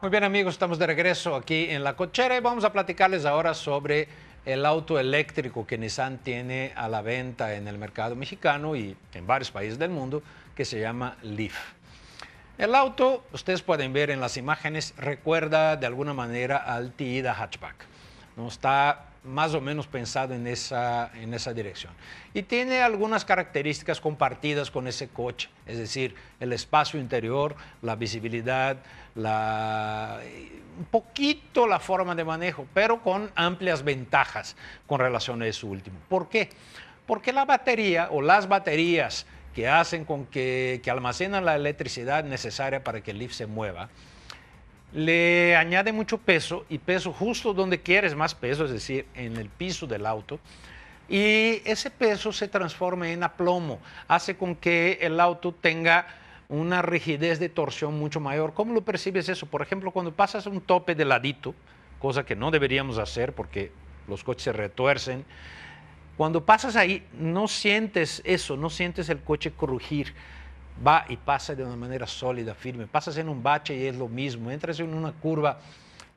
Muy bien amigos, estamos de regreso aquí en La Cochera y vamos a platicarles ahora sobre el auto eléctrico que Nissan tiene a la venta en el mercado mexicano y en varios países del mundo, que se llama Leaf. El auto, ustedes pueden ver en las imágenes, recuerda de alguna manera al Tiida hatchback. ¿No? Está más o menos pensado en esa dirección. Y tiene algunas características compartidas con ese coche, es decir, el espacio interior, la visibilidad, un poquito la forma de manejo, pero con amplias ventajas con relación a eso último. ¿Por qué? Porque la batería o las baterías que hacen con que almacenan la electricidad necesaria para que el Leaf se mueva, le añade mucho peso y peso justo donde quieres más peso, es decir, en el piso del auto. Y ese peso se transforma en aplomo, hace con que el auto tenga una rigidez de torsión mucho mayor. ¿Cómo lo percibes eso? Por ejemplo, cuando pasas un tope de ladito, cosa que no deberíamos hacer porque los coches se retuercen, cuando pasas ahí no sientes eso, no sientes el coche crujir. Va y pasa de una manera sólida, firme. Pasas en un bache y es lo mismo. Entras en una curva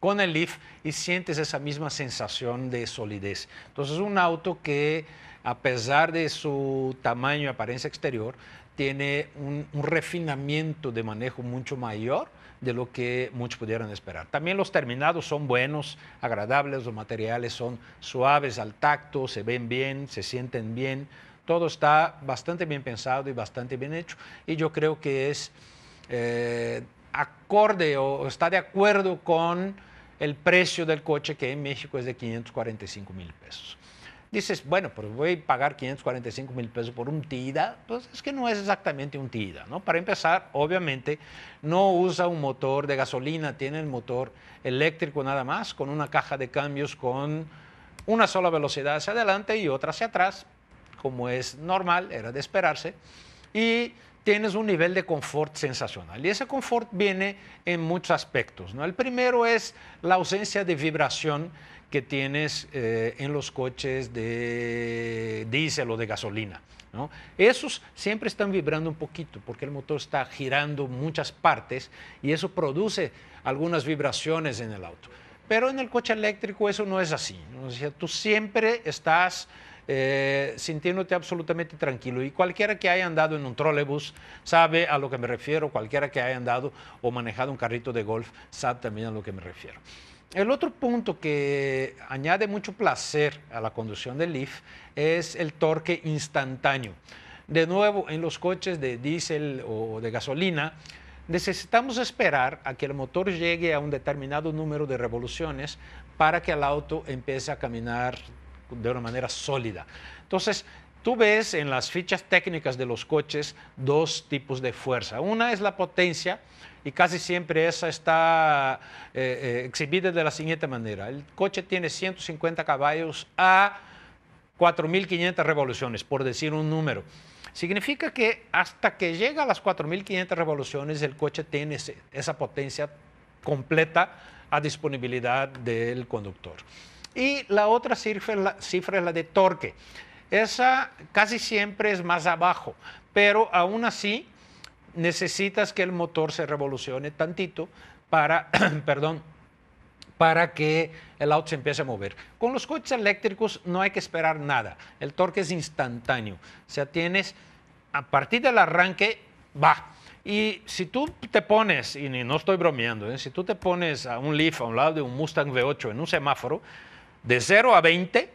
con el Leaf y sientes esa misma sensación de solidez. Entonces es un auto que, a pesar de su tamaño y apariencia exterior, tiene un refinamiento de manejo mucho mayor de lo que muchos pudieran esperar. También los terminados son buenos, agradables, los materiales son suaves al tacto, se ven bien, se sienten bien. Todo está bastante bien pensado y bastante bien hecho. Y yo creo que es acorde o está de acuerdo con el precio del coche, que en México es de 545,000 pesos. Dices, bueno, pues voy a pagar 545,000 pesos por un Tida. Pues es que no es exactamente un Tida, ¿no? Para empezar, obviamente, no usa un motor de gasolina, tiene el motor eléctrico nada más, con una caja de cambios con una sola velocidad hacia adelante y otra hacia atrás, como es normal, era de esperarse, y tienes un nivel de confort sensacional. Y ese confort viene en muchos aspectos, ¿no? El primero es la ausencia de vibración que tienes en los coches de diésel o de gasolina, ¿no? Esos siempre están vibrando un poquito porque el motor está girando muchas partes y eso produce algunas vibraciones en el auto. Pero en el coche eléctrico eso no es así, ¿no? O sea, tú siempre estás sintiéndote absolutamente tranquilo. Y cualquiera que haya andado en un trolebús sabe a lo que me refiero, cualquiera que haya andado o manejado un carrito de golf sabe también a lo que me refiero. El otro punto que añade mucho placer a la conducción del Leaf es el torque instantáneo. De nuevo, en los coches de diésel o de gasolina, necesitamos esperar a que el motor llegue a un determinado número de revoluciones para que el auto empiece a caminar de una manera sólida. Entonces, tú ves en las fichas técnicas de los coches dos tipos de fuerza. Una es la potencia y casi siempre esa está exhibida de la siguiente manera. El coche tiene 150 caballos a 4.500 revoluciones, por decir un número. Significa que hasta que llega a las 4.500 revoluciones, el coche tiene esa potencia completa a disponibilidad del conductor. Y la otra cifra es la de torque. Esa casi siempre es más abajo, pero aún así necesitas que el motor se revolucione tantito para, perdón, para que el auto se empiece a mover. Con los coches eléctricos no hay que esperar nada. El torque es instantáneo. O sea, tienes, a partir del arranque, va. Y si tú te pones, y no estoy bromeando, si tú te pones a un Leaf a un lado de un Mustang V8 en un semáforo, de 0 a 20,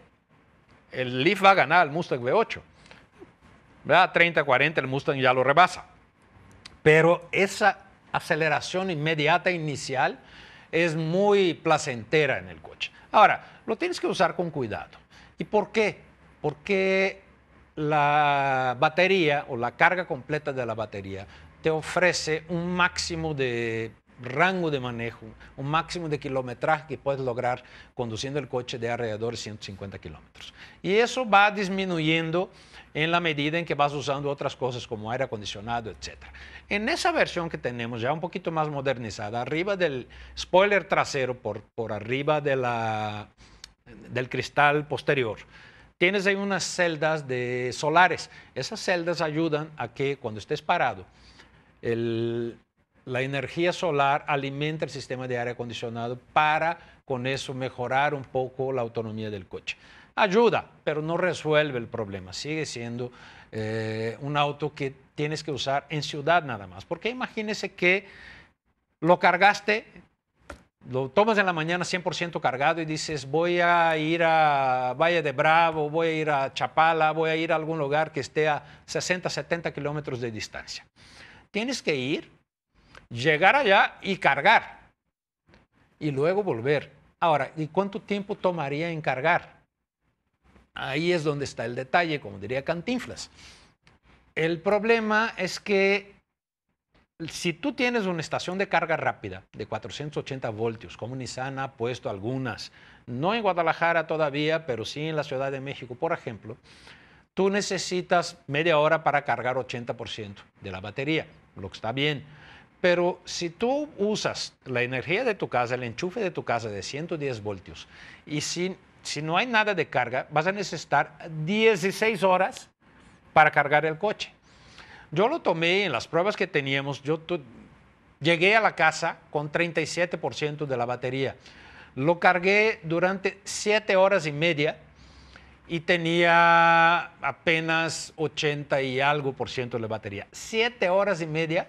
el Leaf va a ganar al Mustang V8. ¿Verdad? 30, 40, el Mustang ya lo rebasa. Pero esa aceleración inmediata inicial es muy placentera en el coche. Ahora, lo tienes que usar con cuidado. ¿Y por qué? Porque la batería o la carga completa de la batería te ofrece un máximo de rango de manejo, un máximo de kilometraje que puedes lograr conduciendo el coche de alrededor de 150 kilómetros. Y eso va disminuyendo en la medida en que vas usando otras cosas como aire acondicionado, etc. En esa versión que tenemos, ya un poquito más modernizada, arriba del spoiler trasero, por arriba de del cristal posterior, tienes ahí unas celdas de solares. Esas celdas ayudan a que cuando estés parado, la energía solar alimenta el sistema de aire acondicionado para con eso mejorar un poco la autonomía del coche. Ayuda, pero no resuelve el problema. Sigue siendo un auto que tienes que usar en ciudad nada más. Porque imagínese que lo cargaste, lo tomas en la mañana 100% cargado y dices, voy a ir a Valle de Bravo, voy a ir a Chapala, voy a ir a algún lugar que esté a 60, 70 kilómetros de distancia. Tienes que ir, llegar allá y cargar. Y luego volver. Ahora, ¿y cuánto tiempo tomaría en cargar? Ahí es donde está el detalle, como diría Cantinflas. El problema es que si tú tienes una estación de carga rápida de 480 voltios, como Nissan ha puesto algunas, no en Guadalajara todavía, pero sí en la Ciudad de México, por ejemplo, tú necesitas media hora para cargar 80% de la batería, lo que está bien. Pero si tú usas la energía de tu casa, el enchufe de tu casa de 110 voltios, y si no hay nada de carga, vas a necesitar 16 horas para cargar el coche. Yo lo tomé en las pruebas que teníamos, llegué a la casa con 37% de la batería. Lo cargué durante 7 horas y media y tenía apenas 80 y algo por ciento de la batería. 7 horas y media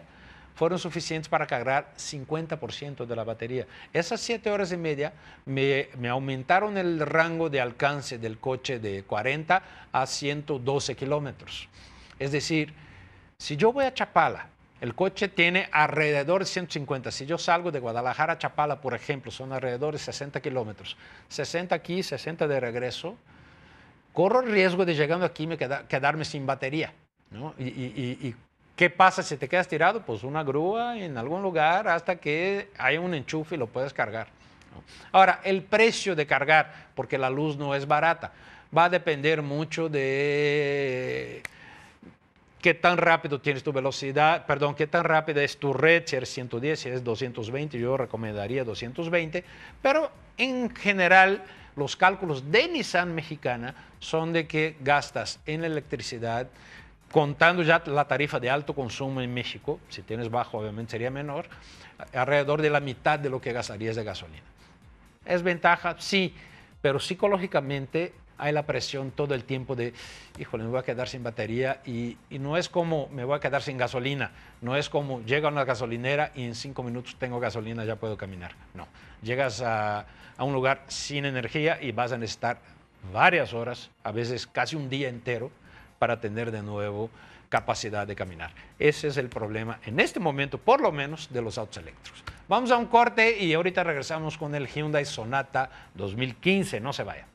fueron suficientes para cargar 50% de la batería. Esas 7 horas y media me aumentaron el rango de alcance del coche de 40 a 112 kilómetros. Es decir, si yo voy a Chapala, el coche tiene alrededor de 150. Si yo salgo de Guadalajara a Chapala, por ejemplo, son alrededor de 60 kilómetros. 60 aquí, 60 de regreso. Corro el riesgo de llegando aquí quedarme sin batería, ¿no? Y ¿qué pasa si te quedas tirado? Pues una grúa en algún lugar hasta que haya un enchufe y lo puedes cargar, ¿no? Ahora, el precio de cargar, porque la luz no es barata, va a depender mucho de qué tan rápido tienes tu velocidad, perdón, qué tan rápida es tu red, si eres 110, si eres 220, yo recomendaría 220, pero en general los cálculos de Nissan Mexicana son de que gastas en electricidad, contando ya la tarifa de alto consumo en México, si tienes bajo obviamente sería menor, alrededor de la mitad de lo que gastarías de gasolina. ¿Es ventaja? Sí, pero psicológicamente hay la presión todo el tiempo de, híjole, me voy a quedar sin batería y no es como me voy a quedar sin gasolina, no es como llega a una gasolinera y en 5 minutos tengo gasolina, ya puedo caminar. No, llegas a un lugar sin energía y vas a necesitar varias horas, a veces casi un día entero, para tener de nuevo capacidad de caminar. Ese es el problema en este momento, por lo menos, de los autos eléctricos. Vamos a un corte y ahorita regresamos con el Hyundai Sonata 2015. No se vaya.